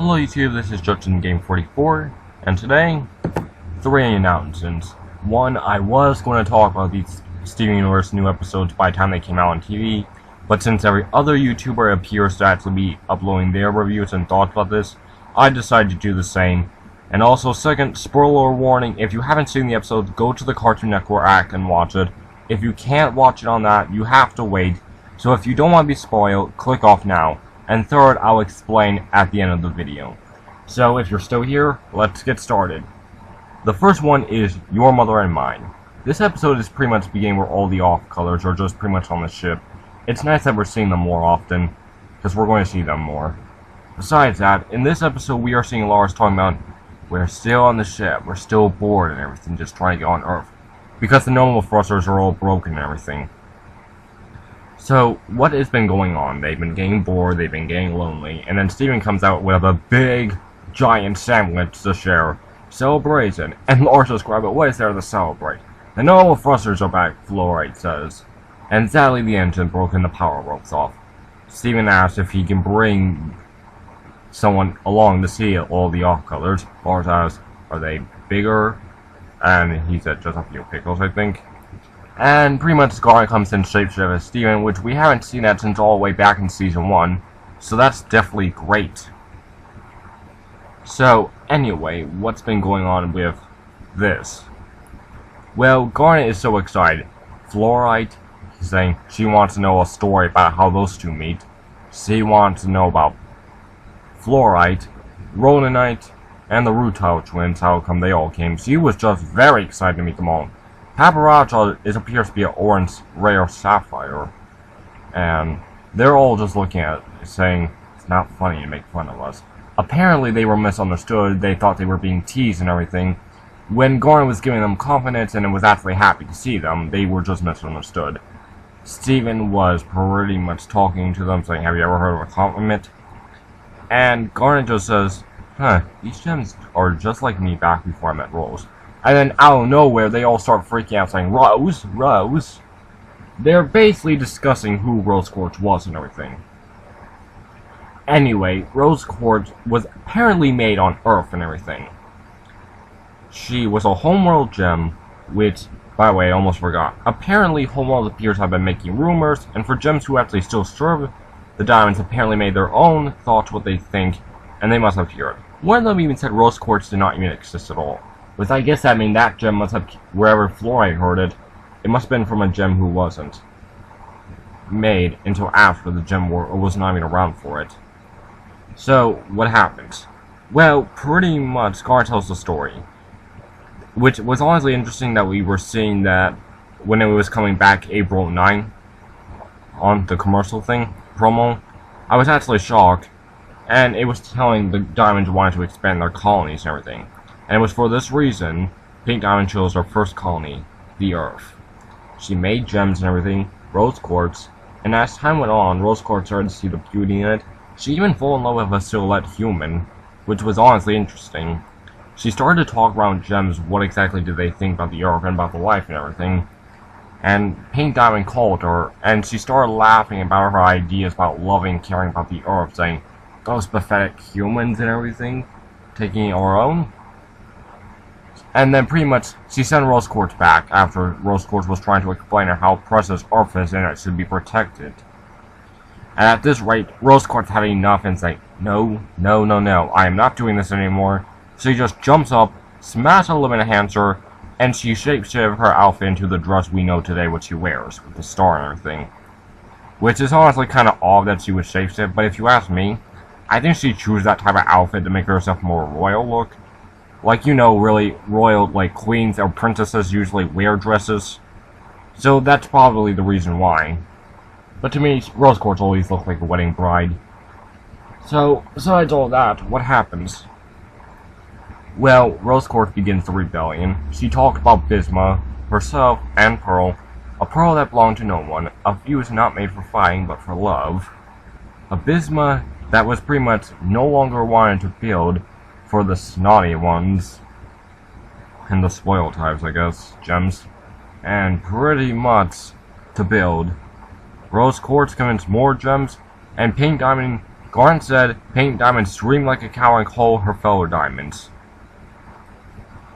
Hello YouTube, this is Justin Game 44, and today, 3 announcements. One, I was going to talk about these Steven Universe new episodes by the time they came out on TV, but since every other YouTuber appears to actually be uploading their reviews and thoughts about this, I decided to do the same. And also, second, spoiler warning, if you haven't seen the episode, go to the Cartoon Network app and watch it. If you can't watch it on that, you have to wait. So if you don't want to be spoiled, click off now. And third, I'll explain at the end of the video. So if you're still here, let's get started. The first one is Your Mother and Mine. This episode is pretty much beginning where all the off-colors are just pretty much on the ship. It's nice that we're seeing them more often, because we're going to see them more. Besides that, in this episode we are seeing Lars talking about, we're still on the ship, we're still bored and everything, just trying to get on Earth. Because the normal thrusters are all broken and everything. So, what has been going on? They've been getting bored, they've been getting lonely, and then Steven comes out with a big, giant sandwich to share. Celebration. And Lars describes it, what is there to celebrate? The normal thrusters are back, Fluorite says. And sadly the engine broke and the power ropes off. Steven asks if he can bring someone along to see all the off-colors. Lars asks, are they bigger? And he said just a few pickles, I think. And pretty much Scar comes in shapeshift as Steven, which we haven't seen that since all the way back in Season 1. So that's definitely great. So, anyway, what's been going on with this? Well, Garnet is so excited. Fluorite, he's saying she wants to know a story about how those two meet. She wants to know about Fluorite, Roninite, and the Rutile twins, how come they all came. She was just very excited to meet them all. Paparacha appears to be an orange rare sapphire, and they're all just looking at it, saying it's not funny to make fun of us. Apparently they were misunderstood, they thought they were being teased and everything. When Garnet was giving them confidence and was actually happy to see them, they were just misunderstood. Steven was pretty much talking to them, saying, have you ever heard of a compliment? And Garnet just says, these gems are just like me back before I met Rose. And then out of nowhere, they all start freaking out, saying, Rose? Rose? They're basically discussing who Rose Quartz was and everything. Anyway, Rose Quartz was apparently made on Earth and everything. She was a homeworld gem, which, by the way, I almost forgot. Apparently, homeworld appears to have been making rumors, and for gems who actually still serve the diamonds apparently made their own thoughts what they think, and they must have heard. One of them even said Rose Quartz did not even exist at all. With I guess that mean that gem must have, wherever Fluorite heard it, it must have been from a gem who wasn't made until after the gem war, or was not even around for it. So, what happens? Well, pretty much, Scar tells the story. Which was honestly interesting that we were seeing that when it was coming back April 9 on the commercial thing, promo. I was actually shocked, and it was telling the Diamonds wanted to expand their colonies and everything. And it was for this reason, Pink Diamond chose her first colony, the Earth. She made gems and everything, Rose Quartz, and as time went on, Rose Quartz started to see the beauty in it. She even fell in love with a silhouette human, which was honestly interesting. She started to talk around gems, what exactly did they think about the Earth and about the life and everything. And Pink Diamond called her, and she started laughing about her ideas about loving and caring about the Earth, saying, those pathetic humans and everything, taking our own. And then pretty much, she sent Rose Quartz back after Rose Quartz was trying to explain her how precious Earth is and it should be protected. And at this rate, Rose Quartz had enough and said, no, no, no, no, I am not doing this anymore. She just jumps up, smashes a limit enhancer, and she shapeshifts her outfit into the dress we know today what she wears, with the star and everything. Which is honestly kind of odd that she would shapeshift, but if you ask me, I think she chose that type of outfit to make herself more royal look. Like, you know, really royal, like, queens or princesses usually wear dresses. So that's probably the reason why. But to me, Rose Quartz always looked like a wedding bride. So, besides all that, what happens? Well, Rose Quartz begins the rebellion. She talked about Bisma, herself, and Pearl. A pearl that belonged to no one. A fuse not made for fighting, but for love. A Bisma that was pretty much no longer wanted to build for the snotty ones. And the spoiled types, I guess. Gems. And pretty much to build. Rose Quartz convinced more gems, and Pink Diamond Garnet said Pink Diamond screamed like a cow and called her fellow diamonds.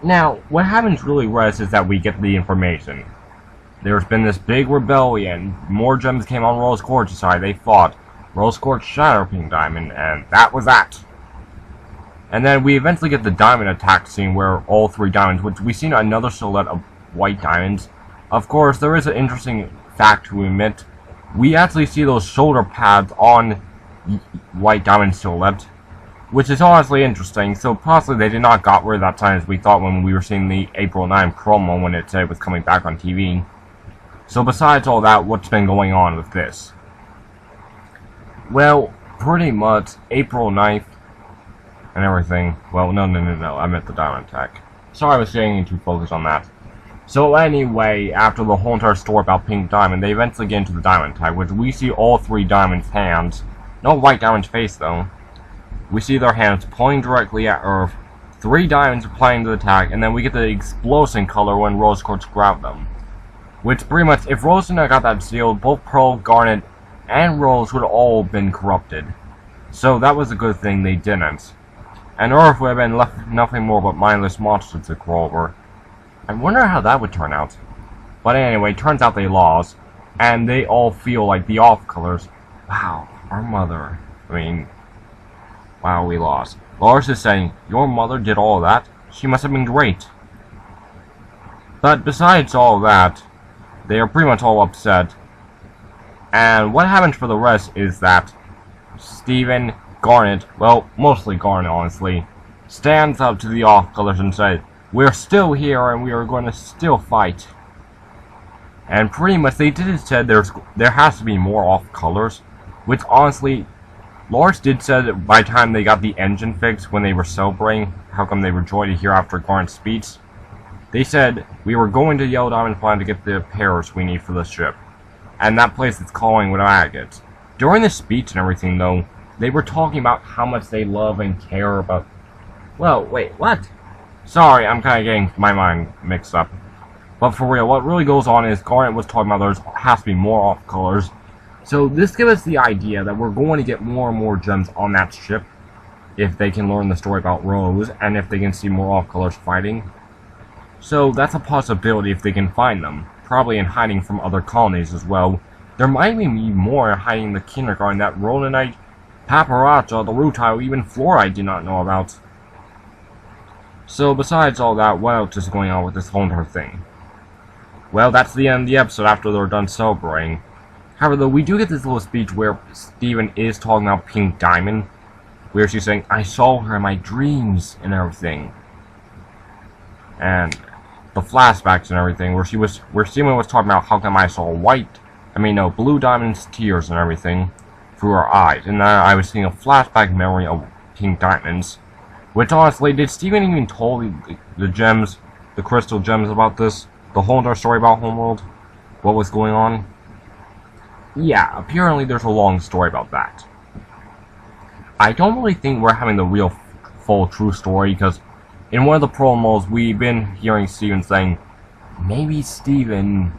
Now, what happens really was is that we get the information. There's been this big rebellion. More gems came on Rose Quartz's side. They fought. Rose Quartz shattered Pink Diamond, and that was that. And then we eventually get the diamond attack scene where all 3 diamonds, which we see another silhouette of white diamonds. Of course, there is an interesting fact to admit. We actually see those shoulder pads on white diamond silhouette, which is honestly interesting. So possibly they did not got rid of that time as we thought when we were seeing the April 9 promo when it said it was coming back on TV. So besides all that, what's been going on with this? Well, pretty much April 9th and everything. Well, no, I meant the diamond attack. Sorry I was getting too focused on that. So anyway, after the whole entire story about Pink Diamond, they eventually get into the diamond attack, which we see all 3 diamonds' hands. No white diamond's face, though. We see their hands pointing directly at Earth, 3 diamonds applying to the attack, and then we get the explosion color when Rose Quartz grabbed them. Which pretty much, if Rose had not got that sealed, both Pearl, Garnet, and Rose would have all been corrupted. So that was a good thing they didn't. And Earth would have been left nothing more but mindless monsters to crawl over. I wonder how that would turn out. But anyway, turns out they lost, and they all feel like the off-colors. Wow, our mother. Wow, we lost. Lars is saying, your mother did all that? She must have been great. But besides all that, they are pretty much all upset. And what happens for the rest is that Steven, Garnet, well, mostly Garnet, honestly, stands up to the off-colors and says, we're still here and we are going to still fight. And pretty much they did said there has to be more off-colors, which honestly, Lars did say that by the time they got the engine fixed when they were celebrating, how come they were joy to hear after Garnet's speech, they said, we were going to Yellow Diamond Planet to get the repairs we need for the ship. And that place is calling with agates. During the speech and everything, though, they were talking about how much they love and care about... Well, wait, what? Sorry, I'm kind of getting my mind mixed up. But for real, what really goes on is Garnet was talking about there has to be more off-colors. So this gives us the idea that we're going to get more and more gems on that ship if they can learn the story about Rose and if they can see more off-colors fighting. So that's a possibility if they can find them. Probably in hiding from other colonies as well. There might be more hiding in the kindergarten that Rolanite, Paparacha, the Rutile, even Fluorite did not know about. So besides all that, what else is going on with this whole entire thing? Well, that's the end of the episode after they're done celebrating. However, though, we do get this little speech where Steven is talking about Pink Diamond, where she's saying, I saw her in my dreams and everything. And the flashbacks and everything, where Steven was talking about how come I saw blue diamond's tears and everything through her eyes. And then I was seeing a flashback memory of Pink Diamonds. Which honestly, did Steven even tell the gems, the crystal gems about this? The whole entire story about Homeworld? What was going on? Yeah, apparently there's a long story about that. I don't really think we're having the real full true story, because in one of the promos we've been hearing Steven saying, maybe Steven,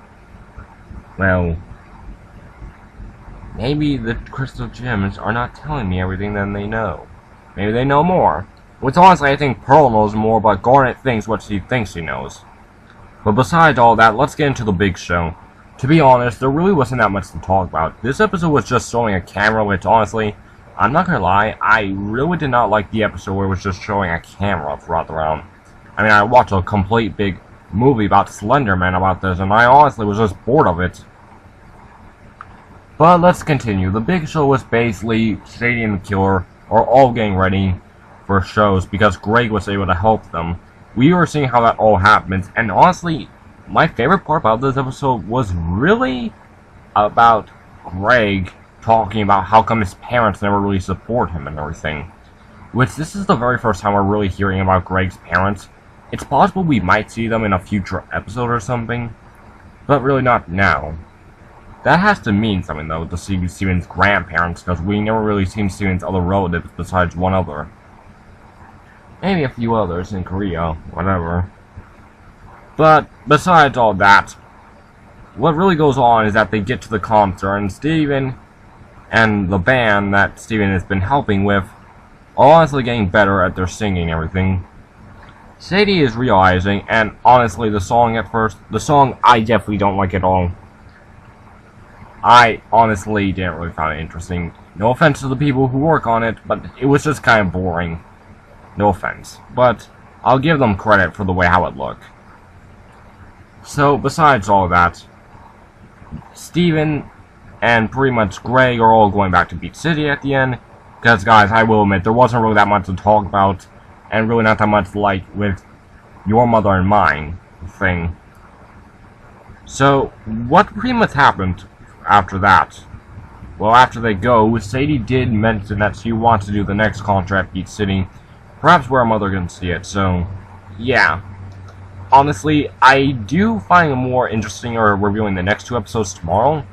well, maybe the crystal gems are not telling me everything that they know. Maybe they know more. Which honestly I think Pearl knows more, but Garnet thinks what she thinks she knows. But besides all that, let's get into the big show. To be honest, there really wasn't that much to talk about. This episode was just showing a camera, which honestly, I'm not gonna lie, I really did not like the episode where it was just showing a camera throughout the round. I watched a complete big movie about Slender Man about this, and I honestly was just bored of it. But let's continue. The big show was basically Shady and the Killer are all getting ready for shows because Greg was able to help them. We were seeing how that all happens, and honestly, my favorite part about this episode was really about Greg talking about how come his parents never really support him and everything. Which this is the very first time we're really hearing about Greg's parents. It's possible we might see them in a future episode or something, but really not now. That has to mean something though, to see Steven's grandparents, because we never really seen Steven's other relatives besides one other. Maybe a few others in Korea, whatever. But besides all that, what really goes on is that they get to the concert and Steven and the band that Steven has been helping with are honestly getting better at their singing and everything. Sadie is realizing, and honestly, the song I definitely don't like at all. I honestly didn't really find it interesting. No offense to the people who work on it, but it was just kind of boring. No offense. But I'll give them credit for the way how it looked. So, besides all that, Steven and pretty much Greg are all going back to Beach City at the end. Because, guys, I will admit, there wasn't really that much to talk about, and really not that much like with Your Mother and Mine thing. So, what pretty much happened after that? Well, after they go, Sadie did mention that she wants to do the next contract at Beach City, perhaps where her mother can see it, so, yeah. Honestly, I do find it more interesting reviewing the next 2 episodes tomorrow.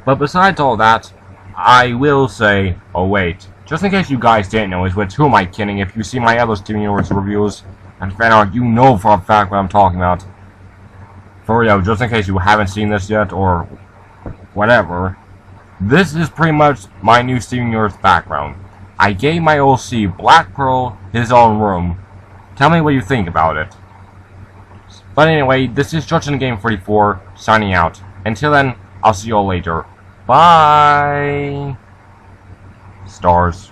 But besides all that, I will say, oh wait, just in case you guys didn't know, which who am I kidding? If you see my other Steven Universe reviews and fan art, you know for a fact what I'm talking about. For real, just in case you haven't seen this yet, or whatever, this is pretty much my new Steven Universe background. I gave my OC, Black Pearl, his own room. Tell me what you think about it. But anyway, this is Judge in the Game 44, signing out. Until then, I'll see you all later. Bye! Stars.